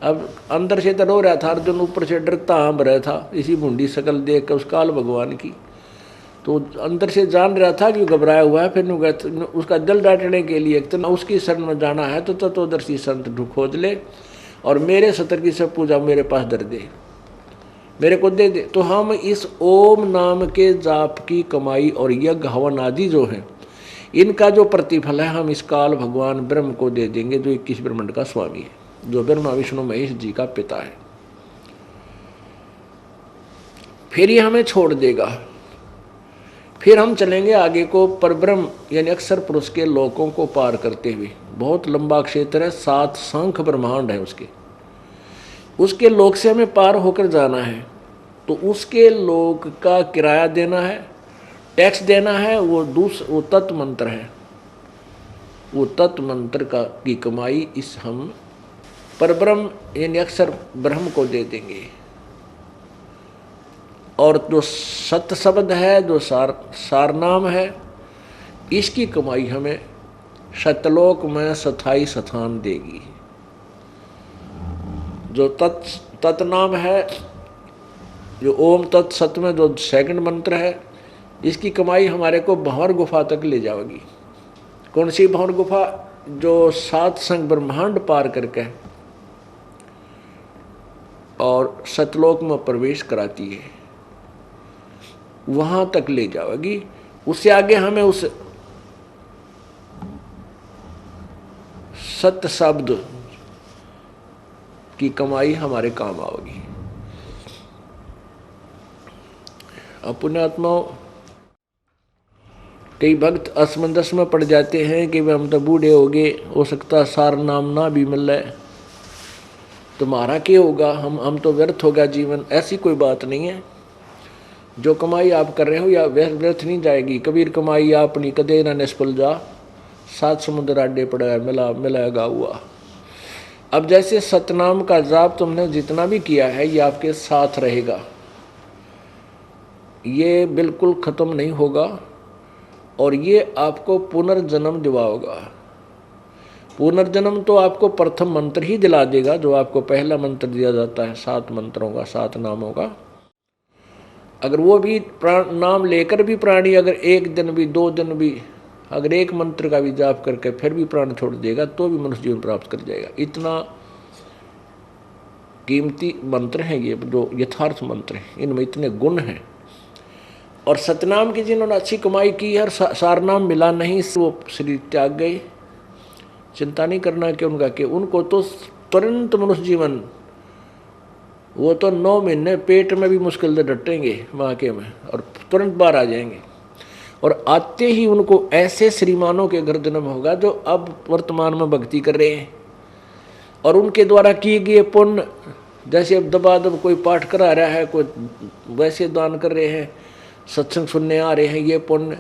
अब अंदर से तो रो रहा था अर्जुन, ऊपर से डरता हाँभ रहा था इसी बूंदी शकल देख कर उस काल भगवान की। तो अंदर से जान रहा था कि घबराया हुआ है। फिर उसका दिल डांटने के लिए तो उसकी शरण में जाना है तो तत्वदर्शी संत खोज ले और मेरे सतर की सब पूजा मेरे पास दर दे, मेरे को दे दे। तो हम इस ओम नाम के जाप की कमाई और यज्ञ हवन आदि जो है इनका जो प्रतिफल है हम इस काल भगवान ब्रह्म को दे देंगे, जो 21 ब्रह्मांड का स्वामी है, जो ब्रह्मा विष्णु महेश जी का पिता है। फिर ये हमें छोड़ देगा, फिर हम चलेंगे आगे को परब्रह्म यानी अक्षर पुरुष के लोकों को पार करते हुए। बहुत लंबा क्षेत्र है, 7 शंख ब्रह्मांड है उसके लोक से हमें पार होकर जाना है। तो उसके लोक का किराया देना है, टैक्स देना है। वो तत्व मंत्र है, वो तत्व मंत्र की कमाई इस हम परब्रह्म यानी अक्षर ब्रह्म को दे देंगे। और जो सत्य शब्द है, जो सार नाम है, इसकी कमाई हमें सतलोक में स्थायी स्थान देगी। जो तत्नाम है, जो ओम तत् सत में जो सेकंड मंत्र है, इसकी कमाई हमारे को भंवर गुफा तक ले जाएगी। कौन सी भंवर गुफा? जो 7 संग ब्रह्मांड पार करके और सतलोक में प्रवेश कराती है, वहां तक ले जाएगी। उससे आगे हमें उस सत्य शब्द की कमाई हमारे काम आएगी। अब पुण्यात्माओं, कई भक्त असमंजस में पड़ जाते हैं कि हम तो बूढ़े हो गए, हो सकता सार नाम ना भी मिल रहा है, तुम्हारा क्या होगा, हम तो व्यर्थ होगा जीवन। ऐसी कोई बात नहीं है। जो कमाई आप कर रहे हो या व्यर्थ नहीं जाएगी। कबीर कमाई अपनी कदे ना निष्फल जा, 7 समुद्र आडे पड़ा मिलाएगा हुआ। अब जैसे सतनाम का जाप तुमने जितना भी किया है ये आपके साथ रहेगा, ये बिल्कुल खत्म नहीं होगा और ये आपको पुनर्जन्म दिलाएगा। पुनर्जन्म तो आपको प्रथम मंत्र ही दिला देगा, जो आपको पहला मंत्र दिया जाता है 7 मंत्रों का, 7 नामों का। अगर वो भी नाम लेकर भी प्राणी अगर 1 दिन भी 2 दिन भी अगर एक मंत्र का भी जाप करके फिर भी प्राण छोड़ देगा तो भी मनुष्य जीवन प्राप्त कर जाएगा। इतना कीमती मंत्र है ये, जो यथार्थ मंत्र है, इनमें इतने गुण हैं। और सतनाम की जिन्होंने अच्छी कमाई की है, सारनाम मिला नहीं, वो शरीर त्याग गए, चिंता नहीं करना कि उनका कि उनको तो तुरंत मनुष्य जीवन, वो तो 9 महीने पेट में भी मुश्किल से डटेंगे माँ के में और तुरंत बाहर आ जाएंगे। और आते ही उनको ऐसे श्रीमानों के घर जन्म होगा जो अब वर्तमान में भक्ति कर रहे हैं और उनके द्वारा किए गए पुण्य, जैसे अब दबादब कोई पाठ करा रहा है, कोई वैसे दान कर रहे हैं, सत्संग सुनने आ रहे हैं, ये पुण्य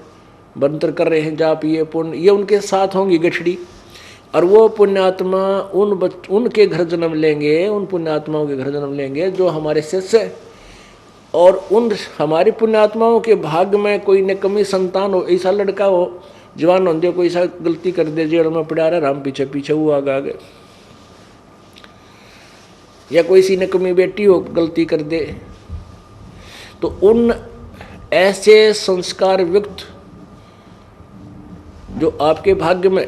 मंत्र कर रहे हैं जाप, ये पुण्य, ये उनके साथ होंगी गठड़ी। और वो पुण्यात्मा उनके घर जन्म लेंगे, उन पुण्यात्माओं के घर जन्म लेंगे जो हमारे शिष्य, और उन हमारी पुण्यात्माओं के भाग्य में कोई निकम्मी संतान हो, ऐसा लड़का हो जवान होंगे, कोई ऐसा गलती कर दे जेल में पड़ा रहा, राम पीछे पीछे वो आगे, या कोई सी निकम्मी बेटी हो गलती कर दे, तो उन ऐसे संस्कार युक्त जो आपके भाग्य में,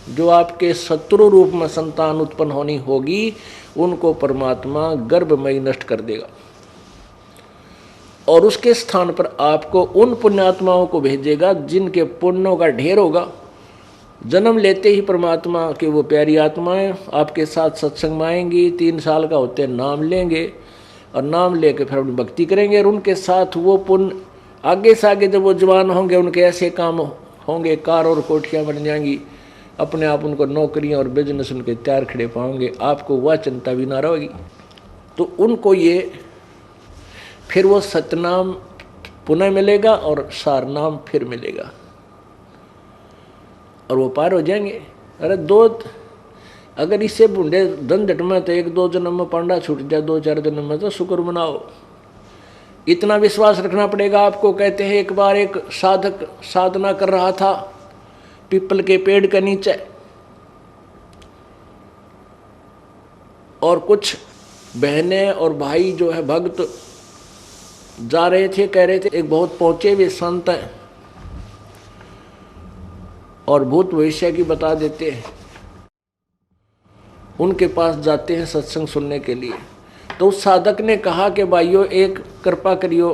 जो आपके शत्रु रूप में संतान उत्पन्न होनी होगी, उनको परमात्मा गर्भमय नष्ट कर देगा और उसके स्थान पर आपको उन पुण्यात्माओं को भेजेगा जिनके पुण्यों का ढेर होगा। जन्म लेते ही परमात्मा के वो प्यारी आत्माएं आपके साथ सत्संग में आएंगी, 3 साल का होते नाम लेंगे और नाम लेके फिर अपनी भक्ति करेंगे और उनके साथ वो पुण्य आगे से आगे जब वो जवान होंगे उनके ऐसे काम होंगे, कार और कोठियाँ बन जाएंगी, अपने आप उनको नौकरियां और बिजनेस उनके तैयार खड़े पाओगे, आपको वह चिंता भी ना रहेगी। तो उनको ये फिर वो सतनाम पुनः मिलेगा और सारनाम फिर मिलेगा और वो पार हो जाएंगे। अरे अगर इससे बूढ़े झंझट में तो 1-2 जन्म में पांडा छूट जाए, 2-4 जन्म में तो शुक्र मनाओ। इतना विश्वास रखना पड़ेगा आपको। कहते हैं एक बार एक साधक साधना कर रहा था पीपल के पेड़ के नीचे, और कुछ बहनें और भाई जो है भक्त जा रहे थे, कह रहे थे एक बहुत पहुंचे हुए संत हैं और भूत भविष्य की बता देते हैं, उनके पास जाते हैं सत्संग सुनने के लिए। तो उस साधक ने कहा कि भाइयों एक कृपा करियो,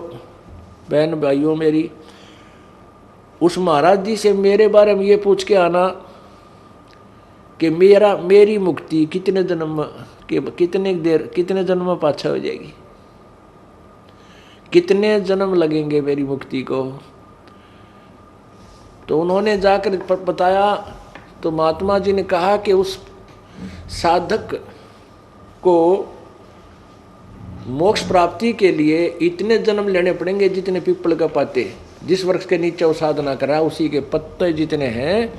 बहन भाइयों मेरी, उस महाराज जी से मेरे बारे में ये पूछ के आना कि मेरी मुक्ति कितने जन्म के कितने जन्म में पाछा हो जाएगी, कितने जन्म लगेंगे मेरी मुक्ति को। तो उन्होंने जाकर बताया तो महात्मा जी ने कहा कि उस साधक को मोक्ष प्राप्ति के लिए इतने जन्म लेने पड़ेंगे जितने पीपल का पत्ते, जिस वृक्ष के नीचे वो साधना कर रहा है उसी के पत्ते जितने हैं,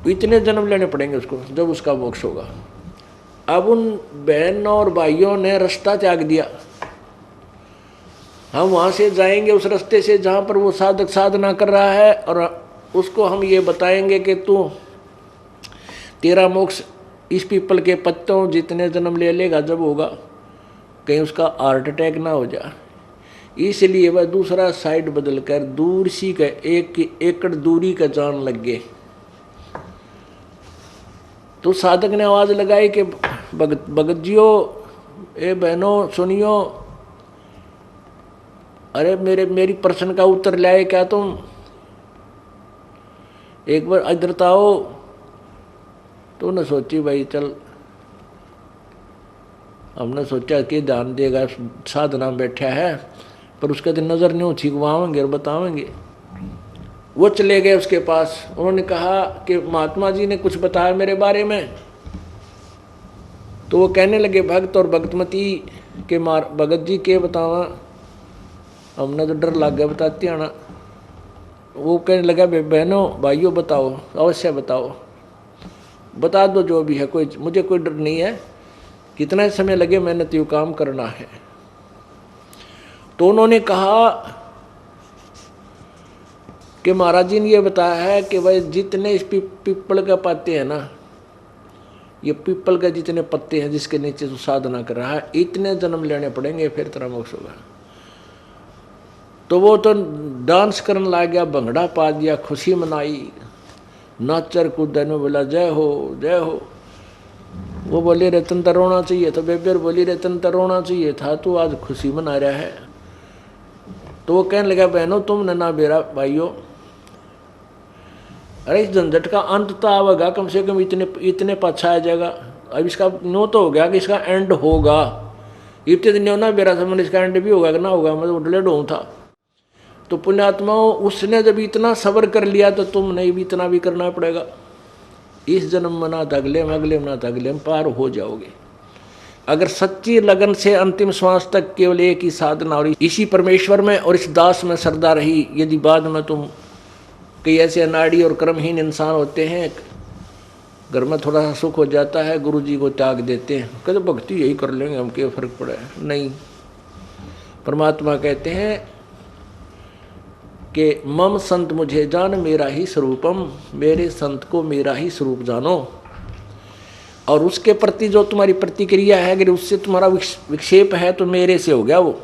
इतने जन्म लेने पड़ेंगे उसको, जब उसका मोक्ष होगा। अब उन बहनों और भाइयों ने रास्ता त्याग दिया, हम वहां से जाएंगे उस रास्ते से जहां पर वो साधक साधना कर रहा है, और उसको हम ये बताएंगे कि तू तेरा मोक्ष इस पीपल के पत्तों जितने जन्म ले लेगा, जब होगा कहीं उसका हार्ट अटैक ना हो जाए। इसलिए वह दूसरा साइड बदल कर दूर सी का 1 एकड़ दूरी का जान लग गए। तो साधक ने आवाज लगाई कि भगत जियो, ए बहनों सुनियो, अरे मेरी प्रश्न का उत्तर लाए क्या तुम, एक बार इधर तो आओ। तो उन्हें सोची भाई चल, हमने सोचा कि ध्यान देगा, साधना बैठा है, पर उसका तो नज़र नहीं छिगवाएंगे और बताएंगे। वो चले गए उसके पास, उन्होंने कहा कि महात्मा जी ने कुछ बताया मेरे बारे में। तो वो कहने लगे भक्त और भक्तमती के भगत जी के बतावा, हमने तो डर लग गया बताते आना। वो कहने लगा बहनों भाइयों बताओ, अवश्य बताओ, बता दो जो भी है, कोई मुझे कोई डर नहीं है, कितना समय लगे मैंने तो काम करना है। तो उन्होंने कहा कि महाराज जी ने ये बताया है कि भाई जितने इस पीपल का पत्ते हैं ना, ये पीपल का जितने पत्ते हैं जिसके नीचे जो साधना कर रहा है, इतने जन्म लेने पड़ेंगे फिर तेरा मोक्ष होगा। तो वो तो डांस करने लग गया, भंगड़ा पा दिया, खुशी मनाई, नाचर कूदन में बोला जय हो जय हो। वो बोले रतन तो रोना चाहिए था, बेबेर बोली रतन तो रोना चाहिए था, तू आज खुशी मना रहा है। तो वो कहने लगा बहनों तुमने ना बेरा भाइयों, अरे इस झंझट का अंत तो आवेगा, कम से कम इतने पाछा आ जाएगा। अब इसका नो तो हो गया कि इसका एंड होगा, इतने दिन ना बेरा समझ इसका एंड भी होगा कि ना होगा, मैं तो उठले डों था। तो पुण्यात्माओं उसने जब इतना सब्र कर लिया तो तुमने भी इतना भी करना पड़ेगा। इस जन्म में ना अगले में, अगले में ना अगले में पार हो जाओगे। अगर सच्ची लगन से अंतिम श्वास तक केवल एक ही साधना और इसी परमेश्वर में और इस दास में श्रद्धा रही, यदि बाद में तुम कई ऐसे अनाड़ी और कर्महीन इंसान होते हैं, घर में थोड़ा सा सुख हो जाता है, गुरु जी को त्याग देते हैं, कहते भक्ति यही कर लेंगे, हम क्या फर्क पड़ा है। नहीं, परमात्मा कहते हैं कि मम संत मुझे जान मेरा ही स्वरूपम, मेरे संत को मेरा ही स्वरूप जानो। और उसके प्रति जो तुम्हारी प्रतिक्रिया है, अगर उससे तुम्हारा विक्षेप है तो मेरे से हो गया वो।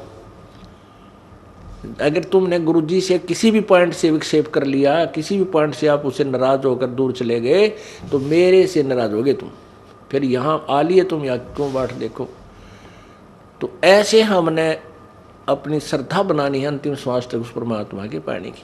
अगर तुमने गुरुजी से किसी भी पॉइंट से विक्षेप कर लिया, किसी भी पॉइंट से आप उससे नाराज होकर दूर चले गए, तो मेरे से नाराज हो गए तुम, फिर यहाँ आ लिए तुम, यहाँ क्यों बाट देखो। तो ऐसे हमने अपनी श्रद्धा बनानी है अंतिम श्वास तक उस परमात्मा के पाने की।